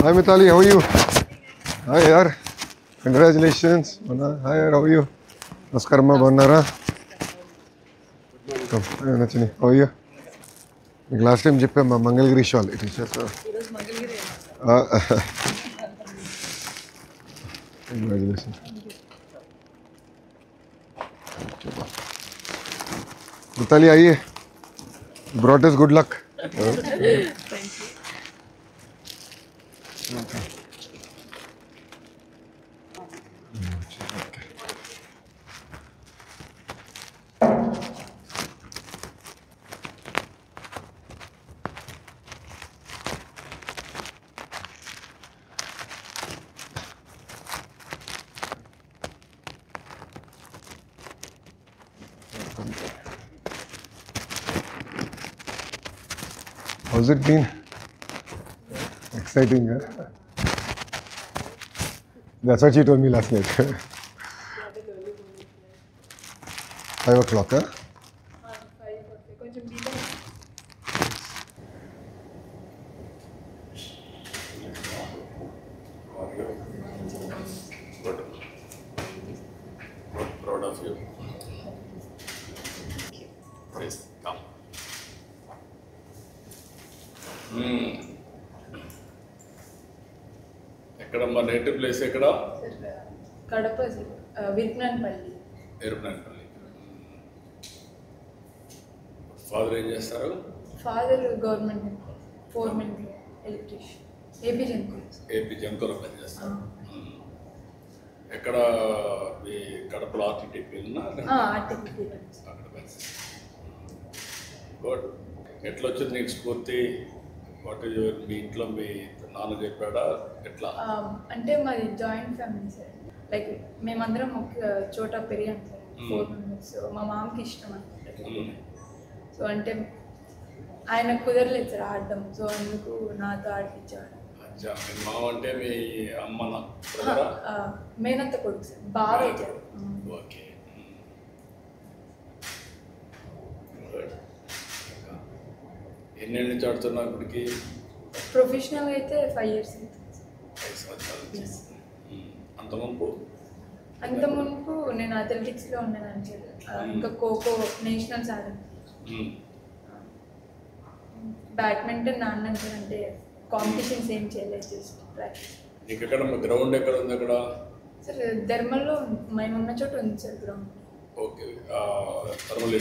Hi Mitali, how are you? Hi yaar. Congratulations. Hi yaar, how are you? Namaskar ma bannara. Come, Nachini, how are you? మీకు last time చెప్పాం మా Mangalagiri shawl it is congratulation Mithali आइए brought us good luck. How's it been? Exciting, huh? That's what she told me last night. 5 o'clock, huh? Proud of you. Please come. ఎక్కడ మా native place ఎక్కడ? Kadapa విర్పనపల్లి. ఎరుపనపల్లి. Father ఏం చేస్తారు? Father government foreman electrician. AP జెన్కోలో పనిచేస్తారు. ఎక్కడ మీ కడపలో ఆర్టీటీపీ అక్కడ పనిచేస్తారు. గుడ్. ఎట్లా వచ్చింది నీకు స్ఫూర్తి? వాట్ ఈజ్ యువర్ మీ ఇంట్లో మీ నాన్న చెప్పాడా ఎట్లా? అంటే మాది జాయింట్ ఫ్యామిలీ సార్. లైక్ మేమందరం ఒక చోట పెరిగాం సార్, 4 మెంబర్స్. మా మామకి ఇష్టం అనమాట. సో అంటే ఆయన కుదరలేదు సార్ ఆడడం, సో అందుకు నాతో ఆడిపించాడు. మీ మామ అంటే మీ అమ్మ మేనత్త కొడుకు సార్, బాగా అవుతాడు. ఓకే. ఎన్నేళ్ళ నుంచి ఆడుతున్నావు ఇప్పటికి? ప్రొఫెషనల్గా అయితే 5 years అవుతుంది. 5 సంవత్సరాలు. అంత మునుపు నేను అథ్లెటిక్స్లో ఉన్నాను సార్. ఇంకా ఖోఖో నేషనల్స్ ఆడాను. బ్యాడ్మింటన్ ఆడినాను సార్. అంటే కాంపిటీషన్స్ ఏం చేయలేదు, జస్ట్ ప్రాక్టీస్. నీకు ఎక్కడ గ్రౌండ్ ఎక్కడ ఉంది అక్కడ? సార్ ధర్మల్లో మేము ఉన్న చోట ఉంది sir ground. Okay. Thermal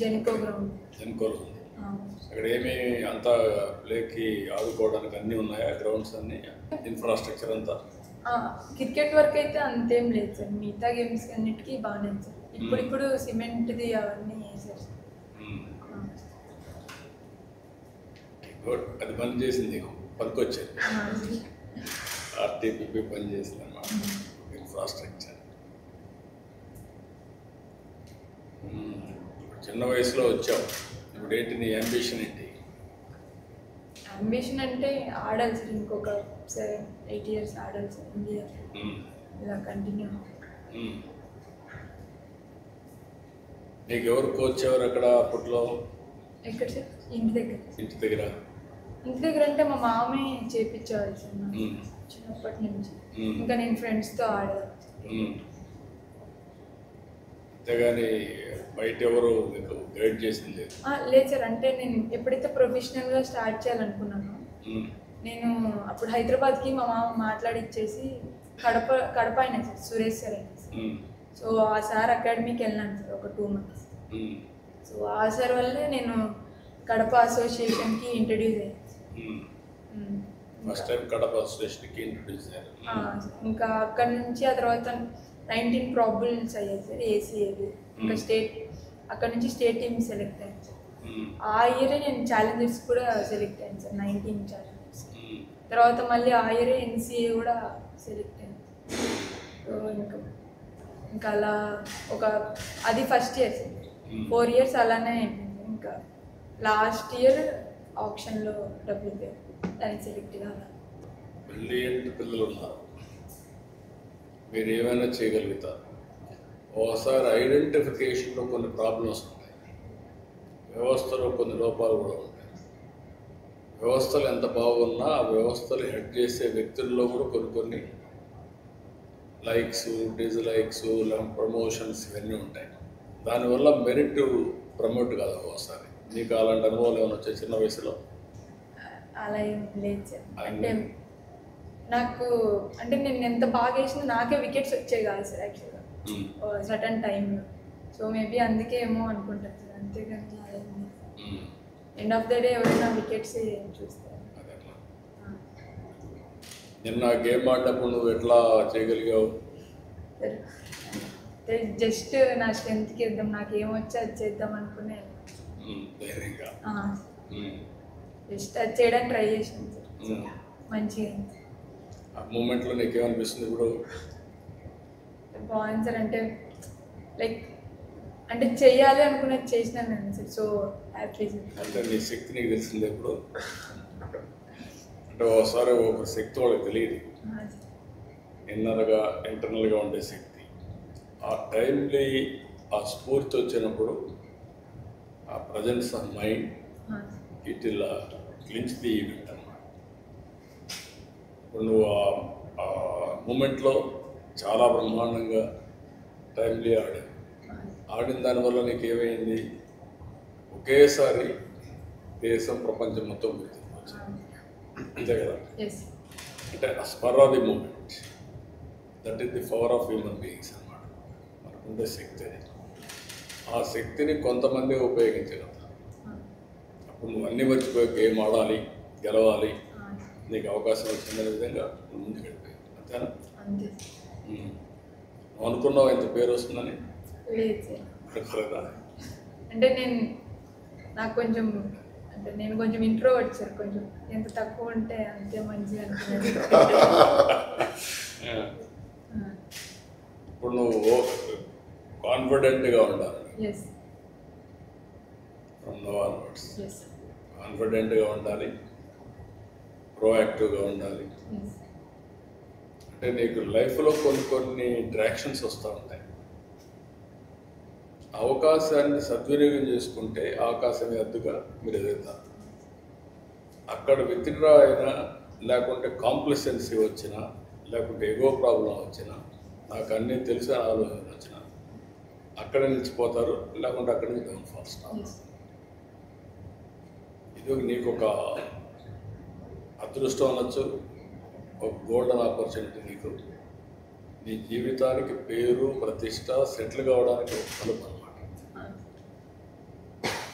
Genco ground. జెన్కోలో ఉంది. అక్కడ ఏమి అంతా ప్లేకి ఆడుకోవడానికి అన్నీ ఉన్నాయా? గ్రౌండ్స్ అన్నీ, ఇన్ఫ్రాస్ట్రక్చర్ అంతా? క్రికెట్ వరకు అయితే అంతేం లేదు సార్. మిగతా గేమ్స్ అన్నిటికీ బాగానే సార్. ఇప్పుడు సిమెంట్ది అవన్నీ వేసారు సార్. గుడ్. అది పని చేసింది, పనికొచ్చేది. ఆర్టీపీపీ పని చేసింది అన్నమాట. ఇన్ఫ్రాస్ట్రక్చర్. చిన్న వయసులో వచ్చావు, ఇప్పుడు ఏంటి నీ అంబిషన్ ఏంటి? అంబిషన్ అంటే ఆడాలి సార్. ఇంకొక 7-8 years ఆడాలి సార్ ఇండియా. ఇలా కంటిన్యూ. నీకు ఎవరు కోచ్ ఎవరు అక్కడ అప్పట్లో? ఎక్కడ సార్? ఇంటి దగ్గర. ఇంటి దగ్గర అంటే మా మామే చేపించేవాళ్ళు సార్ చిన్నప్పటి నుంచి. ఇంకా నేను ఫ్రెండ్స్తో ఆడేదాన్ని. అంతేగాని బయట ఎవరు మీకు గైడ్ చేసింది లేదు సార్. అంటే నేను ఎప్పుడైతే ప్రొఫెషనల్గా స్టార్ట్ చేయాలనుకున్నానో, నేను అప్పుడు హైదరాబాద్కి మా మామ మాట్లాడిచ్చేసి కడప అయినా సార్, సురేష్ సార్ అయినా సార్. సో ఆ సార్ అకాడమీకి వెళ్ళాను సార్ ఒక 2 months. సో ఆ సార్ వల్లే నేను కడప అసోసియేషన్కి ఇంట్రడ్యూస్ అయ్యాను. ఫస్ట్ టైం కడప అసోసియేషన్కి ఇంట్రడ్యూస్ అయ్యారు. ఇంకా అక్కడ నుంచి ఆ తర్వాత 19 ప్రాబుల్స్ అయ్యాయి సార్, ఏసీఏవి. ఇంకా అక్కడ నుంచి స్టేట్ టీమ్ సెలెక్ట్ అయ్యాను సార్. ఆ ఇయరే నేను ఛాలెంజర్స్ కూడా సెలెక్ట్ అయ్యాను సార్, 19 ఛాలెంజర్స్. తర్వాత మళ్ళీ ఆ ఇయరే ఎన్సీఏ కూడా సెలెక్ట్ అయ్యాను. సో ఇంకా అలా అది ఫస్ట్ ఇయర్ సార్. 4 years అలానే అయిపోయింది. ఇంకా లాస్ట్ ఇయర్ ఆప్షన్లో డబ్బులు దానికి సెలెక్ట్ కావాలి. బ్రిలియంట్ పిల్లలు ఉన్నారు, మీరు ఏమైనా చేయగలుగుతారు. ఒకసారి ఐడెంటిఫికేషన్లో కొన్ని ప్రాబ్లమ్స్ ఉంటాయి, వ్యవస్థలో కొన్ని లోపాలు కూడా ఉంటాయి. వ్యవస్థలు ఎంత బాగున్నా ఆ వ్యవస్థలు హెడ్ చేసే వ్యక్తుల్లో కూడా కొన్ని లైక్స్, డిస్లైక్స్, ప్రమోషన్స్ ఇవన్నీ ఉంటాయి. దానివల్ల మెరిట్ ప్రమోట్ కాదు ఒకసారి. నీకు అలాంటి అనుభవాలు ఏమైనా వచ్చాయి చిన్న వయసులో? అలా ఏం లేదు సార్. అంటే నాకు అంటే నేను ఎంత బాగా వేసినా నాకే వికెట్స్ వచ్చాయి కాదు సార్ యాక్చువల్గా సర్టన్ టైంలో. సో మేబీ అందుకే ఏమో అనుకుంటాను సార్, అంతేగాని అలా ఎండ్ ఆఫ్ ద డే ఎవరైనా వికెట్స్ చూస్తారు. నిన్న గేమ్ ఆడినప్పుడు నువ్వు ఎట్లా చేయగలిగావు? జస్ట్ నా స్ట్రెంత్కి ఇద్దాం, నాకు ఏమొచ్చా అది చేద్దాం అనుకునే జస్ట్ అది చేయడానికి ట్రై చేసాను సార్. మంచిగా ఆ మూమెంట్లో నీకేమనిపిస్తుంది ఇప్పుడు? బాగుంది సార్. అంటే లైక్ అంటే చెయ్యాలి అనుకున్నది చేసినాను నేను సార్. So happy sir. అంటే నీ శక్తి నీకు తెలిసింది ఎప్పుడు? అంటే ఒకసారి ఒక శక్తి వాళ్ళకి తెలియదు, ఇంటర్నల్గా ఉండే శక్తి. ఆ టైంలో ఆ స్ఫూర్తి వచ్చినప్పుడు ఆ ప్రజెన్స్ ఆఫ్ మైండ్ ఇట్ ఇలా క్లించ్ ది ఈవెంట్ అన్నమాట. ఇప్పుడు నువ్వు ఆ మూమెంట్లో చాలా బ్రహ్మాండంగా టైంలీ ఆడిన దానివల్ల నీకు ఏమైంది? ఒకేసారి దేశం ప్రపంచం మొత్తం గుర్తించవచ్చు, అంతే కదా? అంటే ఆ spur of the moment, that is the power of human beings అన్నమాట. మనకుండే శక్తి అది. ఆ శక్తిని కొంతమంది ఉపయోగించగలుగుతారు. అప్పుడు నువ్వు అన్నీ మర్చిపోయి గేమ్ ఆడాలి, గెలవాలి, నీకు అవకాశం వచ్చిందనే విధంగా నువ్వు ముందుకు వెళ్ళిపోయావు, అంతేనా? నువ్వు అనుకున్నావు ఇంత పేరు వస్తుందని? లేదు. అంటే నాకు కొంచెం అంటే నేను కొంచెం ఇంట్రోవర్ట్ సార్. కొంచెం ఎంత తక్కువ ఉంటే అంతే మంచిగా అనుకునేది. ఇప్పుడు నువ్వు కాన్ఫిడెంట్గా ఉండాలి. ఫ్రమ్ నౌ ఆన్వర్డ్స్ కాన్ఫిడెంట్గా ఉండాలి, ప్రోయాక్టివ్గా ఉండాలి. అంటే నీకు లైఫ్లో కొన్ని ఇంటరాక్షన్స్ వస్తూ ఉంటాయి. అవకాశాన్ని సద్వినియోగం చేసుకుంటే అవకాశమే అద్దుగా మీరు ఎదుగుతారు. అక్కడ విత్డ్రా అయినా, లేకుంటే కాంప్లసెన్సీ వచ్చినా, లేకుంటే ఎగో ప్రాబ్లం వచ్చినా, నాకు అన్నీ తెలిసిన ఆలోచన వచ్చినా అక్కడ నిలిచిపోతారు, లేకుంటే అక్కడి నుంచి డౌన్ఫాల్ స్టార్ట్. ఇది నీకు ఒక అదృష్టం అనొచ్చు, ఒక గోల్డెన్ ఆపర్చునిటీ. నీకు నీ జీవితానికి పేరు, ప్రతిష్ట, సెటిల్ కావడానికి ఒక తలుపు అన్నమాట.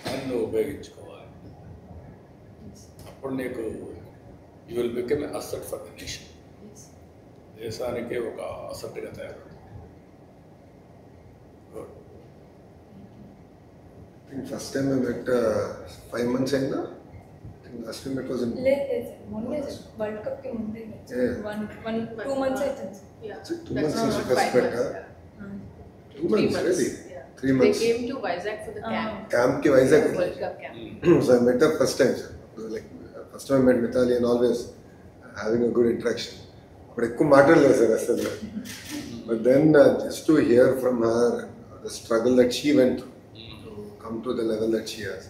దాన్ని నువ్వు ఉపయోగించుకోవాలి. అప్పుడు నీకు you will become asset for the nation. దేశానికి ఒక అసెట్గా తయారవుతుంది. First time I met 5 months అయిందా? Last time it was in మొన్నే వరల్డ్ కప్ కి ముందే 2 months అవుతుంది. 2 months since you first met her. 2 months really? 3 months. They came to Vizag for the camp. Camp ki Vizag. World Cup camp. So I met her first time, sir. Like first time I met Mithali and always having a good interaction. But ekku maatadaladu sir asalu. But then just to hear from her the struggle that she went through to come to the level that she has.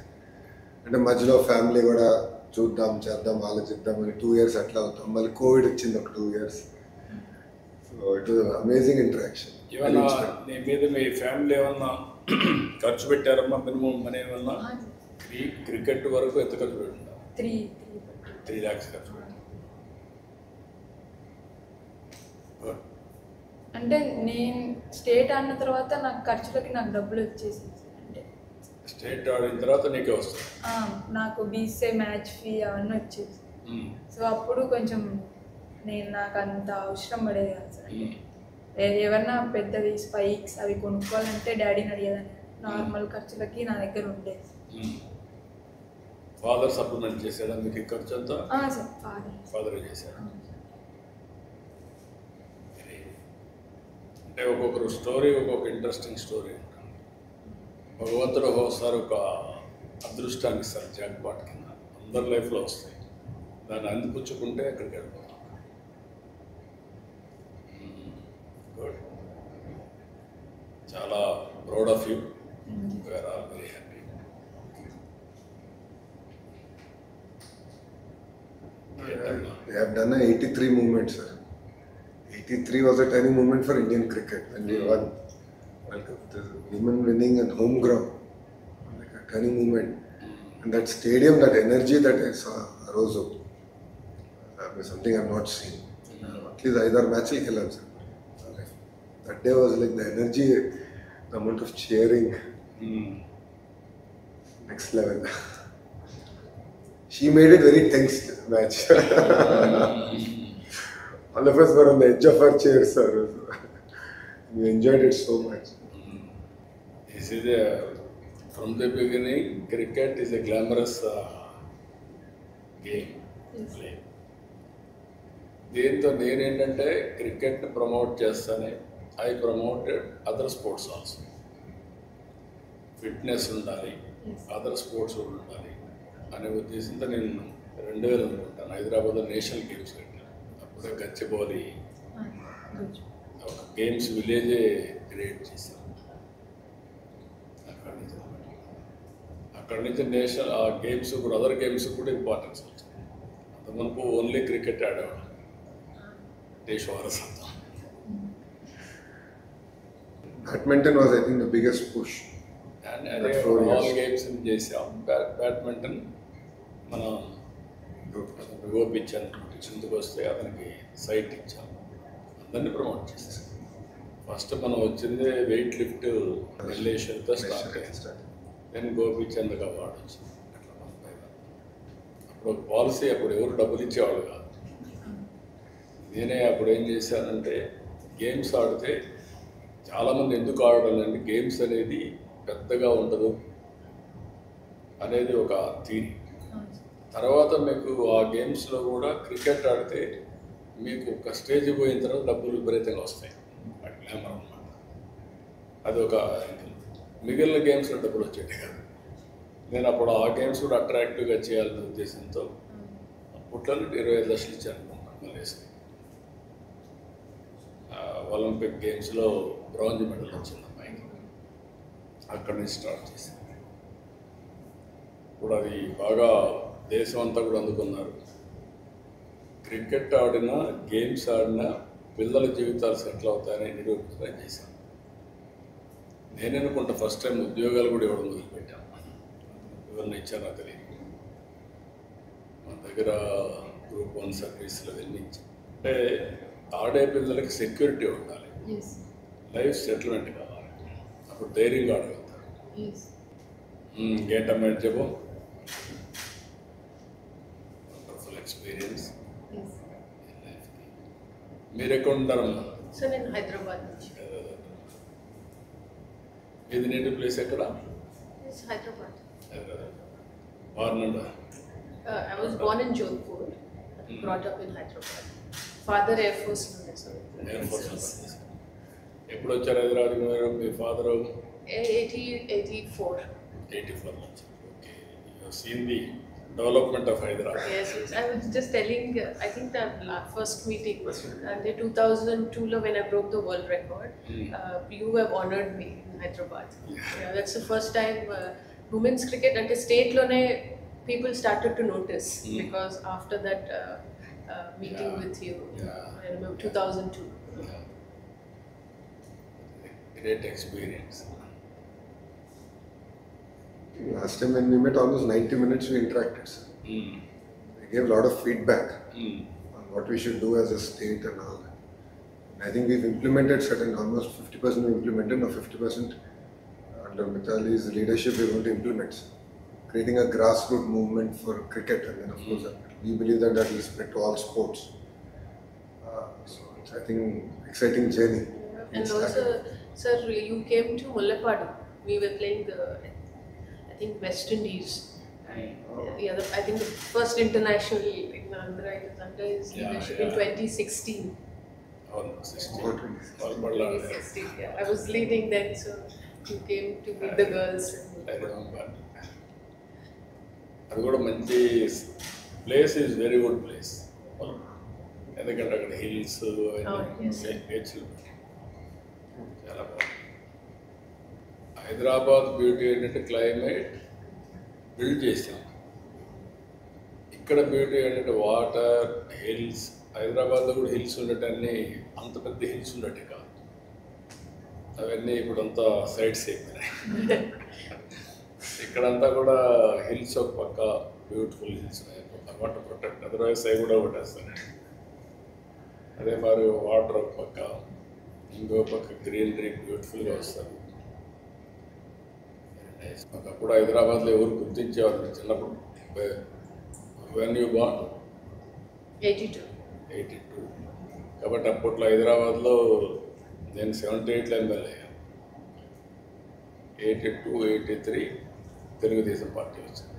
అంటే మధ్యలో family కూడా చూద్దాం, చేద్దాం, ఆలోచిద్దాం అని 2 years అట్లా అవుతాం. మళ్ళీ కోవిడ్ వచ్చింది ఒక 2 years. So it was amazing interaction. ఏమన్నా నీ మీద మీ ఫ్యామిలీ ఏమన్నా ఖర్చు పెట్టారమ్మా? మినిమం మనీ ఏమన్నా? క్రికెట్ వరకు ఎంత ఖర్చు పెట్టుకుంటారు? 3 lakhs ఖర్చు పెట్టారు. అంటే నేను స్టేట్ ఆడిన తర్వాత నాకు ఖర్చులకి నాకు డబ్బులు వచ్చేసింది. అంటే స్టేట్ ఆడిన తర్వాత నీకే వస్తుంది. నాకు బీసీఐ మ్యాచ్ ఫీ అవన్నీ వచ్చేసి. సో అప్పుడు కొంచెం నాకు అంత అవసరం పడేది కాదు సార్. ఏమన్నా పెద్దవి స్పైక్స్ అవి కొనుక్కోవాలంటే డాడీని అడిగేదాన్ని. నార్మల్ ఖర్చులకి నా దగ్గర ఉండేది. ఫాదర్ సప్లిమెంట్ చేశాడా మీకు ఖర్చు అంతా? సార్ ఫాదర్ చేశాడు. అంటే ఒక్కొక్కరు స్టోరీ ఒక్కొక్క ఇంట్రెస్టింగ్ స్టోరీ ఉంటుంది. భగవంతుడు ఒకసారి ఒక అదృష్టాన్ని ఇస్తారు, జాక్పాట్ కింద. అందరి లైఫ్లో వస్తాయి. దాన్ని అందిపుచ్చుకుంటే అక్కడికి వెళ్ళిపోతాం. గుడ్. చాలా proud of you. We're all very happy. They have done a 83 movement, sir. 83 was a turning moment for Indian cricket when we won. Like the women winning and home ground, like a turning moment. And that stadium, that energy that I saw arose up, was something I've not seen. At least either match will sir. That day was like the energy, the amount of cheering, next level. She made it very tense match. All of us were on the edge of our chairs, sir. We enjoyed it so much. This is from the beginning, cricket is a glamorous game. Play. దీంతో నేనేంటంటే క్రికెట్ని promote చేస్తానే I promoted other sports also. Fitness ఉండాలి, other sports కూడా ఉండాలి అనే ఉద్దేశంతో నేను 2000 అనుకుంటాను హైదరాబాద్లో నేషనల్ గేమ్స్ పెట్టాను. అప్పుడే గచ్చిబౌలి ఒక గేమ్స్ విలేజే క్రియేట్ చేశాను. అక్కడి నుంచి నేషనల్ ఆ గేమ్స్ కూడా అదర్ గేమ్స్ కూడా ఇంపార్టెన్స్ వచ్చింది. అంత మనకు ఓన్లీ క్రికెట్ ఆడేవాడు దేశ వారసత్వం. Badminton was, I think, the biggest push. And అదే ఆల్ గేమ్స్ చేసాం. బ్యాడ్మింటన్ మన గోపిచంద్ చిందుకు వస్తే అతనికి సైట్ ఇచ్చాం, అందరినీ ప్రమోట్ చేసాం. ఫస్ట్ మనం వచ్చింది వెయిట్ లిఫ్ట్ రిలేషన్తో స్టార్ట్ అయ్యింది. దెన్ గోపిచంద్కి అవార్డు వచ్చింది. అట్లా అప్పుడు పాలసీ, అప్పుడు ఎవరు డబ్బులు ఇచ్చేవాళ్ళు కాదు. నేనే అప్పుడు ఏం చేశానంటే గేమ్స్ ఆడితే చాలామంది ఎందుకు ఆడాలంటే గేమ్స్ అనేది పెద్దగా ఉండదు అనేది ఒక థీరీ. తర్వాత మీకు ఆ గేమ్స్లో కూడా క్రికెట్ ఆడితే మీకు ఒక స్టేజ్ పోయిన తర్వాత డబ్బులు విపరీతంగా వస్తాయి, గ్లామర్ అన్నమాట. అది ఒక మిగిలిన గేమ్స్లో డబ్బులు వచ్చేది కాదు. నేను అప్పుడు ఆ గేమ్స్ కూడా అట్రాక్టివ్గా చేయాలనే ఉద్దేశంతో అప్పట్లో 25 లక్షలు ఇచ్చాను మలేసియా. ఒలింపిక్ గేమ్స్లో బ్రాంజ్ మెడల్ వచ్చింది అమ్మాయికి. అక్కడి నుంచి స్టార్ట్ చేశాను. ఇప్పుడు అది బాగా దేశం అంతా కూడా అందుకున్నారు. క్రికెట్ ఆడినా గేమ్స్ ఆడినా పిల్లల జీవితాలు సెటిల్ అవుతాయని నిరూపించడం చేశాను. నేను అనుకుంటా ఫస్ట్ టైం ఉద్యోగాలు కూడా ఇవ్వడం మొదలుపెట్టాను. ఎవరిని ఇచ్చానో తెలియదు. మన దగ్గర గ్రూప్ 1 సర్వీసులు వెళ్ళించి అంటే ఆడే పిల్లలకి సెక్యూరిటీ ఉండాలి, లైఫ్ సెటిల్మెంట్ కావాలి, అప్పుడు ధైర్యంగా ఆడగలుగుతారు. ఏంటమ్మా చెప్పు. Wonderful experience. మీరు ఎక్కడ ఉంటారమ్మా? సార్ నేను హైదరాబాద్ నుంచి. ఇది నేటివ్ ప్లేస్ ఎక్కడ? Hyderabad. బార్నండా? I was born in Jodhpur, brought up in Hyderabad. Father Air Force లో సార్. Air force. ఎప్పుడు వచ్చారు హైదరాబాద్ మీరు? మీ ఫాదర్ 84. 84 నుంచి. Okay. You have seen the development of Hyderabad. Yes. I was just telling, I think the first meeting, and in 2002 lo when I broke the world record, you have honored me in Hyderabad. Yeah, that's the first time women's cricket at a state lone people started to notice, because after that meeting with you, I remember 2002. Great experience. Last time when we met, almost 90 minutes we interacted, sir. They gave a lot of feedback on what we should do as a state and all. And I think we've implemented certain, almost 50% we implemented, now 50% under Mithali's leadership we're going to implement, sir. Creating a grassroots movement for cricket, and then of course we believe that that will spread to all sports. So it's, I think, exciting journey. And also, sir, you came to Mullapadu. We were playing the, I think, West Indies. I think the first international in Andhra is under his leadership in 2016. Oh, 16. 2016, yeah. I was leading then, so you came to meet the girls. I remember. అది కూడా మంచి place, is very good place. ఎందుకంటే అక్కడ hills బీచ్లు చాలా బాగుంది. Hyderabad beauty ఏంటంటే climate build చేసాం. ఇక్కడ బ్యూటీ ఏంటంటే వాటర్, హిల్స్. హైదరాబాద్లో కూడా హిల్స్ ఉండటాన్ని అంత పెద్ద హిల్స్ ఉండటే కాదు, అవన్నీ ఇప్పుడంతా సైడ్స్ అయిపోయినాయి. ఇక్కడంతా కూడా హిల్స్ ఒక పక్క, beautiful hills what protect, otherwise అవి కూడా కొట్టేస్తాను. అదే మరి వాటర్ ఒక పక్క, ఇంకో పక్క గ్రీనరీ బ్యూటిఫుల్గా వస్తుంది. ఒకప్పుడు హైదరాబాద్లో ఎవరు గుర్తించేవాళ్ళు చిన్నప్పుడు? When you born 82. కాబట్టి అప్పట్లో హైదరాబాద్లో నేను 78లో ఎమ్మెల్యే, 82, 83 తెలుగుదేశం పార్టీ వచ్చింది.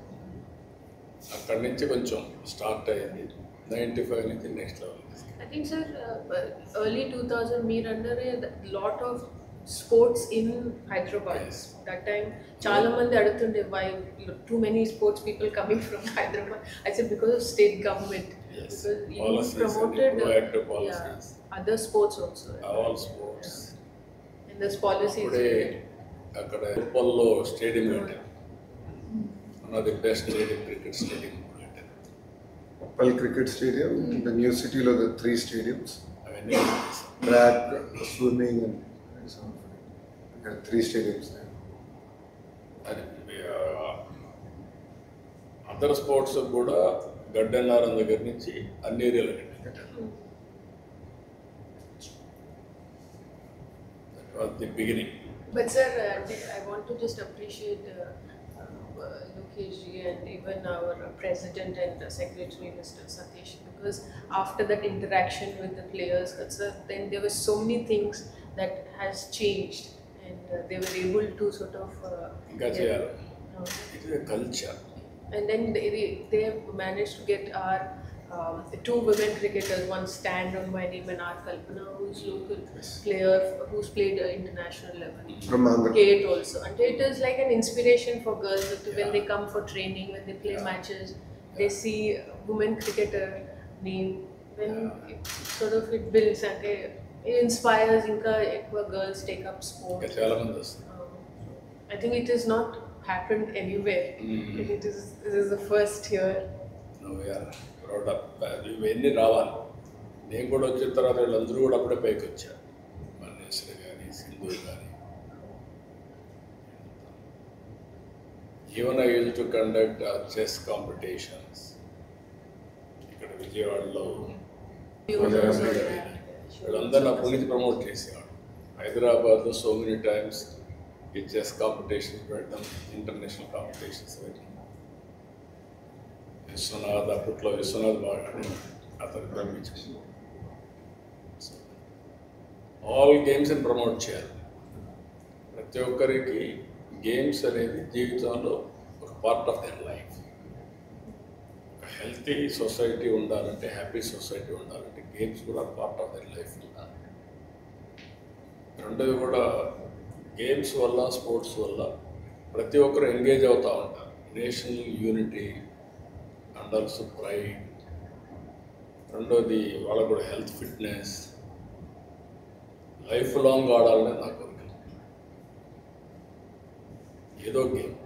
అక్కడి నుంచి కొంచెం స్టార్ట్ అయింది. 95 నుంచి next level. I think, sir, early 2000, meer under a lot of sports in Hyderabad. Yes. That time, chala mandi adutunde why too many sports people coming from Hyderabad. I said because of state government. Yes. Because you Policies promoted and proactive policies. other sports also. All sports. And this policies. అప్పుడే అక్కడ ఉప్పల్లో stadium కట్టారు. One of the best stadium, cricket stadium కట్టారు. Uppal Cricket Stadium, the new city lo the 3 stadiums, అవన్నీ track, swimming and so on. There are 3 stadiums there. అది other sports కూడా గడ్డన్నారం దగ్గర నుంచి అన్ని ఏరియాలు కట్టారు. That was the beginning. But sir, I want to just appreciate Lokesh ji and even our president and secretary, Mr. Satish, because after that interaction with the players, sir, then there were so many things that has changed, and they were able to sort of. ఇంకా చేయాలి. It is a culture. And then they have managed to get our 2 women cricketers. One stand on my name, and our Kalpana, who's local player, who's played international level. From Andhra. Kate also. And it is like an inspiration for girls that when they come for training, when they play matches, they see women cricketer name. When it sort of it builds and it inspires inka ekwa girls take up ఇంకా sport. చాలా మంది వస్తారు. I think it has not happened anywhere. And this is the first here. We're proud of. ఇవన్నీ రావాలి. నేను కూడా వచ్చిన తర్వాత వీళ్ళందరూ కూడా అప్పుడే పైకి వచ్చారు. మల్లేశ్వరి కానీ, సింధు కానీ. Even I use to conduct chess competitions ఇక్కడ విజయవాడలో. వీళ్ళందరూ అప్పటి నుంచి ప్రమోట్ చేసేవాడు. హైదరాబాద్లో సో మెనీ టైమ్స్ ఈ చెస్ కాంపిటీషన్స్ పెట్టడం, ఇంటర్నేషనల్ కాంపిటీషన్స్ పెట్టడం. విశ్వనాథ్, అప్పట్లో విశ్వనాథ్ బాగా అతను పంపించాడు. ఆల్ గేమ్స్ని ప్రమోట్ చేయాలి. ప్రతి ఒక్కరికి గేమ్స్ అనేది జీవితంలో ఒక పార్ట్ ఆఫ్ దర్ లైఫ్. ఒక హెల్తీ సొసైటీ ఉండాలంటే, హ్యాపీ సొసైటీ ఉండాలంటే గేమ్స్ కూడా పార్ట్ ఆఫ్ దర్ లైఫ్ ఉండాలి. రెండోది కూడా గేమ్స్ వల్ల, స్పోర్ట్స్ వల్ల ప్రతి ఒక్కరు ఎంగేజ్ అవుతూ ఉంటారు. National unity and also pride. రెండోది వాళ్ళకు కూడా హెల్త్, ఫిట్నెస్, లైఫ్ లాంగ్ ఆడాలని నా కోరిక. ఏదో game.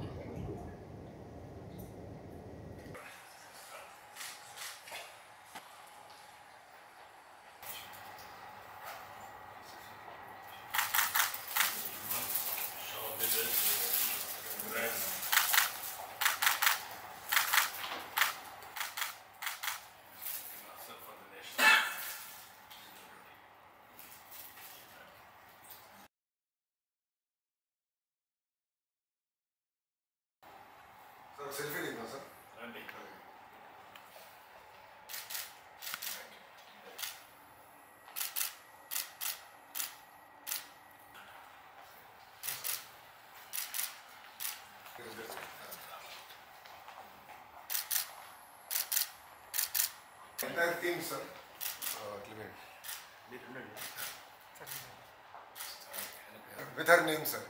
Sir, selfie leave, sir. Entire team, sir. With her name, sir.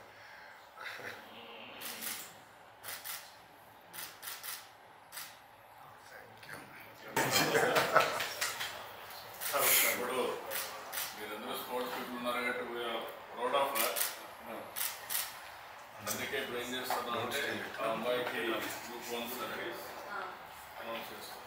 ఇప్పుడు మీరందరూ స్పోర్ట్స్ పీపుల్ ఉన్నారు కాబట్టి ప్రౌడ్ ఆఫ్. అందుకే ఇప్పుడు ఏం చేస్తున్నాం అంటే ఆ అమ్మాయికి గ్రూప్ 1 సర్వీస్ అనౌన్స్ చేస్తాం.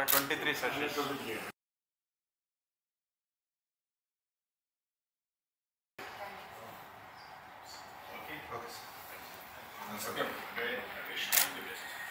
123 sessions. Okay. Okay. Very nice.